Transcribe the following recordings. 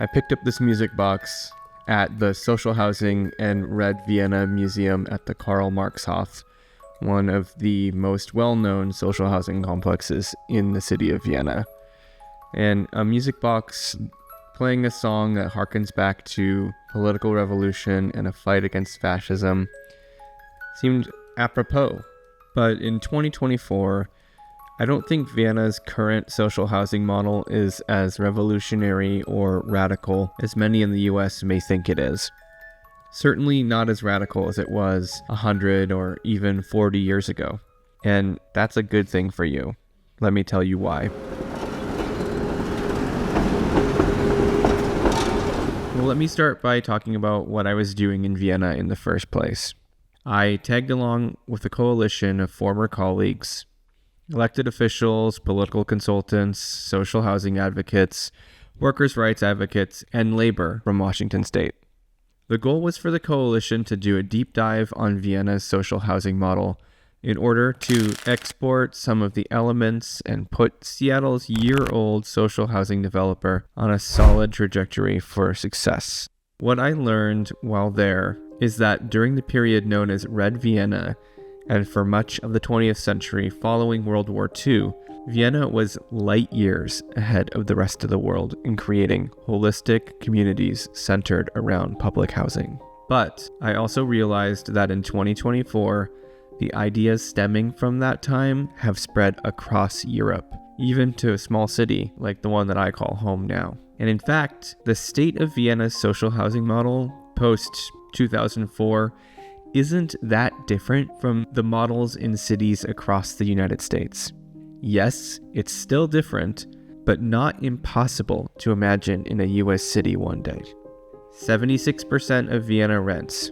I picked up this music box at the Social Housing and Red Vienna Museum at the Karl Marxhof, one of the most well-known social housing complexes in the city of Vienna. And a music box playing a song that harkens back to political revolution and a fight against fascism seemed apropos. But in 2024, I don't think Vienna's current social housing model is as revolutionary or radical as many in the US may think it is. Certainly not as radical as it was 100 or even 40 years ago. And that's a good thing for you. Let me tell you why. Well, let me start by talking about what I was doing in Vienna in the first place. I tagged along with a coalition of former colleagues, elected officials, political consultants, social housing advocates, workers' rights advocates, and labor from Washington State. The goal was for the coalition to do a deep dive on Vienna's social housing model in order to export some of the elements and put Seattle's year-old social housing developer on a solid trajectory for success. What I learned while there is that during the period known as Red Vienna, and for much of the 20th century following World War II, Vienna was light years ahead of the rest of the world in creating holistic communities centered around public housing. But I also realized that in 2024, the ideas stemming from that time have spread across Europe, even to a small city like the one that I call home now. And in fact, the state of Vienna's social housing model post-2004 isn't that different from the models in cities across the United States. Yes, it's still different, but not impossible to imagine in a US city one day. 76% of Vienna rents,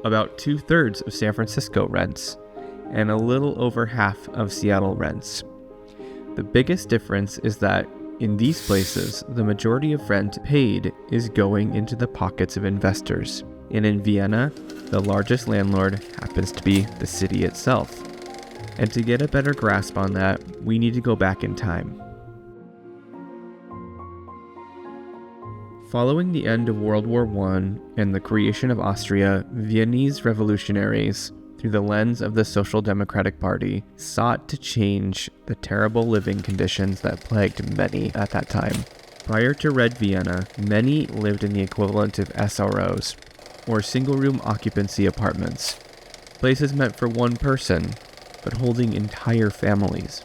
about 2/3 of San Francisco rents, and a little over half of Seattle rents. The biggest difference is that in these places, the majority of rent paid is going into the pockets of investors. And in Vienna, the largest landlord happens to be the city itself. And to get a better grasp on that, we need to go back in time. Following the end of World War I and the creation of Austria, Viennese revolutionaries, through the lens of the Social Democratic Party, sought to change the terrible living conditions that plagued many at that time. Prior to Red Vienna, many lived in the equivalent of SROs, or single-room occupancy apartments, places meant for one person, but holding entire families.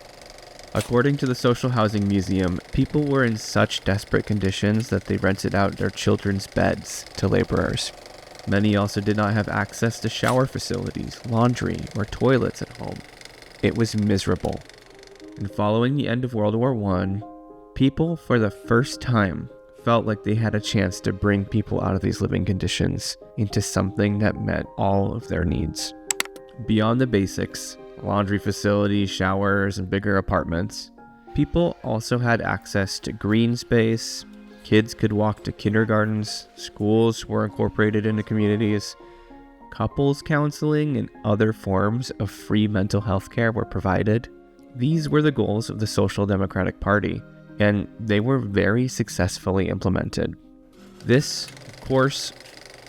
According to the Social Housing Museum, people were in such desperate conditions that they rented out their children's beds to laborers. Many also did not have access to shower facilities, laundry, or toilets at home. It was miserable. And following the end of World War I, people, for the first time, felt like they had a chance to bring people out of these living conditions into something that met all of their needs. Beyond the basics, laundry facilities, showers, and bigger apartments, people also had access to green space, kids could walk to kindergartens, schools were incorporated into communities, couples counseling and other forms of free mental health care were provided. These were the goals of the Social Democratic Party, and they were very successfully implemented. This, of course,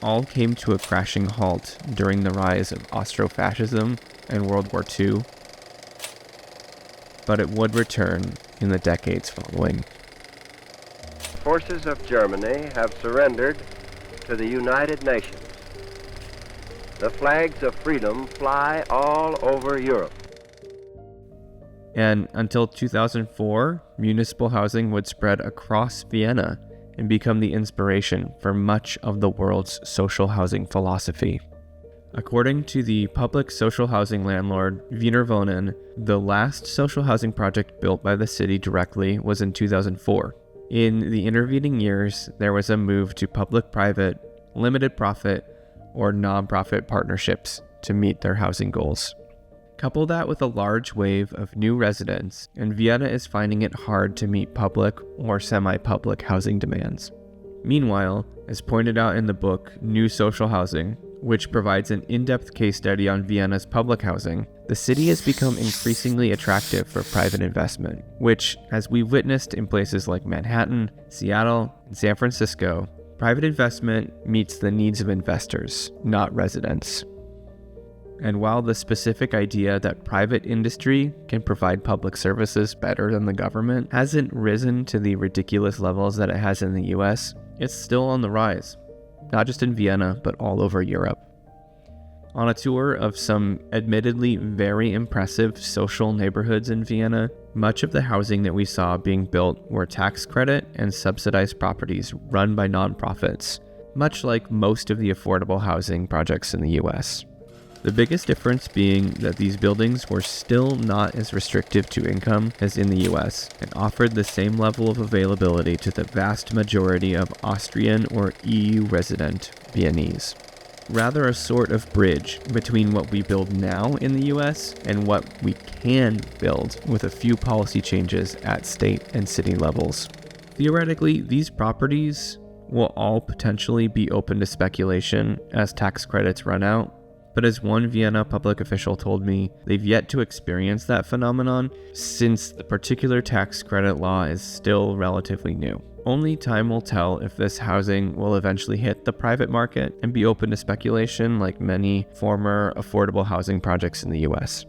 all came to a crashing halt during the rise of Austro-fascism and World War II, but it would return in the decades following. Forces of Germany have surrendered to the United Nations. The flags of freedom fly all over Europe. And until 2004, municipal housing would spread across Vienna and become the inspiration for much of the world's social housing philosophy. According to the public social housing landlord Wiener Wohnen, the last social housing project built by the city directly was in 2004. In the intervening years, there was a move to public-private, limited profit, or non-profit partnerships to meet their housing goals. Couple that with a large wave of new residents, and Vienna is finding it hard to meet public or semi-public housing demands. Meanwhile, as pointed out in the book New Social Housing, which provides an in-depth case study on Vienna's public housing, the city has become increasingly attractive for private investment, which, as we've witnessed in places like Manhattan, Seattle, and San Francisco, private investment meets the needs of investors, not residents. And while the specific idea that private industry can provide public services better than the government hasn't risen to the ridiculous levels that it has in the US, it's still on the rise, not just in Vienna, but all over Europe. On a tour of some admittedly very impressive social neighborhoods in Vienna, much of the housing that we saw being built were tax credit and subsidized properties run by nonprofits, much like most of the affordable housing projects in the US. The biggest difference being that these buildings were still not as restrictive to income as in the US and offered the same level of availability to the vast majority of Austrian or EU resident Viennese. Rather a sort of bridge between what we build now in the US and what we can build with a few policy changes at state and city levels. Theoretically, these properties will all potentially be open to speculation as tax credits run out. But as one Vienna public official told me, they've yet to experience that phenomenon since the particular tax credit law is still relatively new. Only time will tell if this housing will eventually hit the private market and be open to speculation like many former affordable housing projects in the US.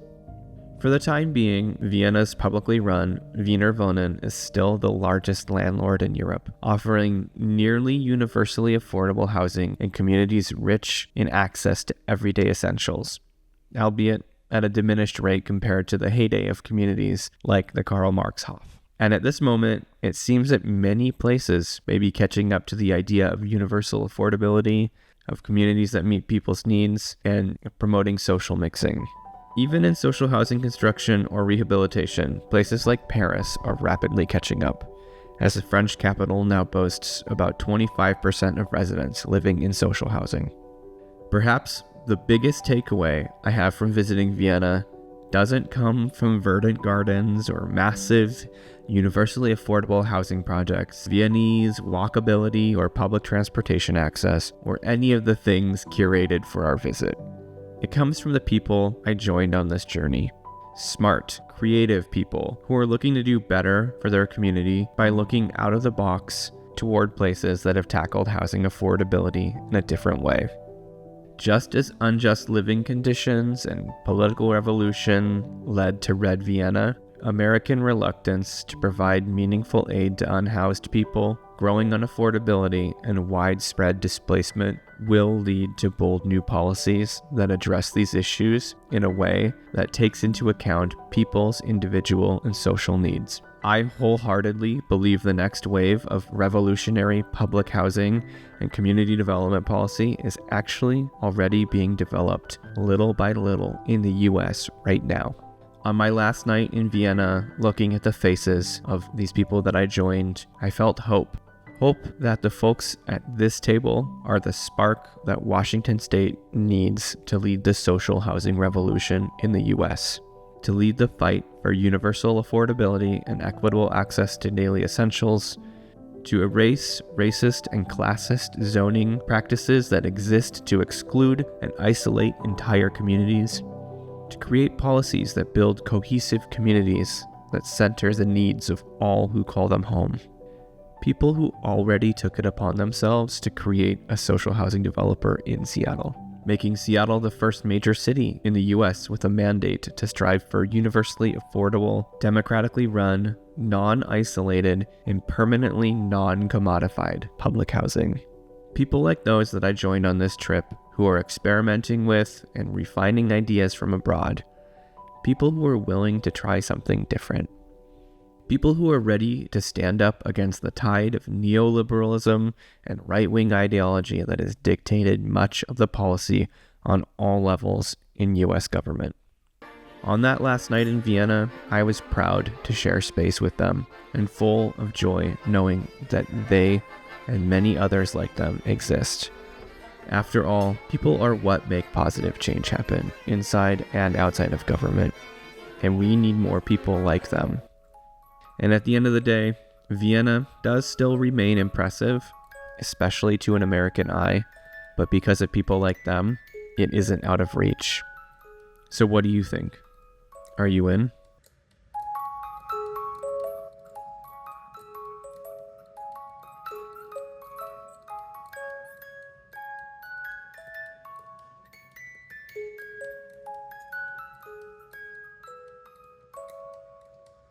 For the time being, Vienna's publicly run Wiener Wohnen is still the largest landlord in Europe, offering nearly universally affordable housing in communities rich in access to everyday essentials, albeit at a diminished rate compared to the heyday of communities like the Karl Marx Hof. And at this moment, it seems that many places may be catching up to the idea of universal affordability, of communities that meet people's needs, and promoting social mixing. Even in social housing construction or rehabilitation, places like Paris are rapidly catching up, as the French capital now boasts about 25% of residents living in social housing. Perhaps the biggest takeaway I have from visiting Vienna doesn't come from verdant gardens or massive, universally affordable housing projects, Viennese walkability or public transportation access, or any of the things curated for our visit. It comes from the people I joined on this journey. Smart, creative people who are looking to do better for their community by looking out of the box toward places that have tackled housing affordability in a different way. Just as unjust living conditions and political revolution led to Red Vienna, American reluctance to provide meaningful aid to unhoused people, growing unaffordability, and widespread displacement will lead to bold new policies that address these issues in a way that takes into account people's individual and social needs. I wholeheartedly believe the next wave of revolutionary public housing and community development policy is actually already being developed little by little in the US right now. On my last night in Vienna, looking at the faces of these people that I joined, I felt hope. Hope that the folks at this table are the spark that Washington State needs to lead the social housing revolution in the US, to lead the fight for universal affordability and equitable access to daily essentials, to erase racist and classist zoning practices that exist to exclude and isolate entire communities, to create policies that build cohesive communities that center the needs of all who call them home. People who already took it upon themselves to create a social housing developer in Seattle, making Seattle the first major city in the US with a mandate to strive for universally affordable, democratically run, non-isolated, and permanently non-commodified public housing. People like those that I joined on this trip who are experimenting with and refining ideas from abroad. People who are willing to try something different. People who are ready to stand up against the tide of neoliberalism and right-wing ideology that has dictated much of the policy on all levels in US government. On that last night in Vienna, I was proud to share space with them and full of joy knowing that they and many others like them exist. After all, people are what make positive change happen, inside and outside of government, and we need more people like them. And at the end of the day, Vienna does still remain impressive, especially to an American eye, but because of people like them, it isn't out of reach. So what do you think? Are you in?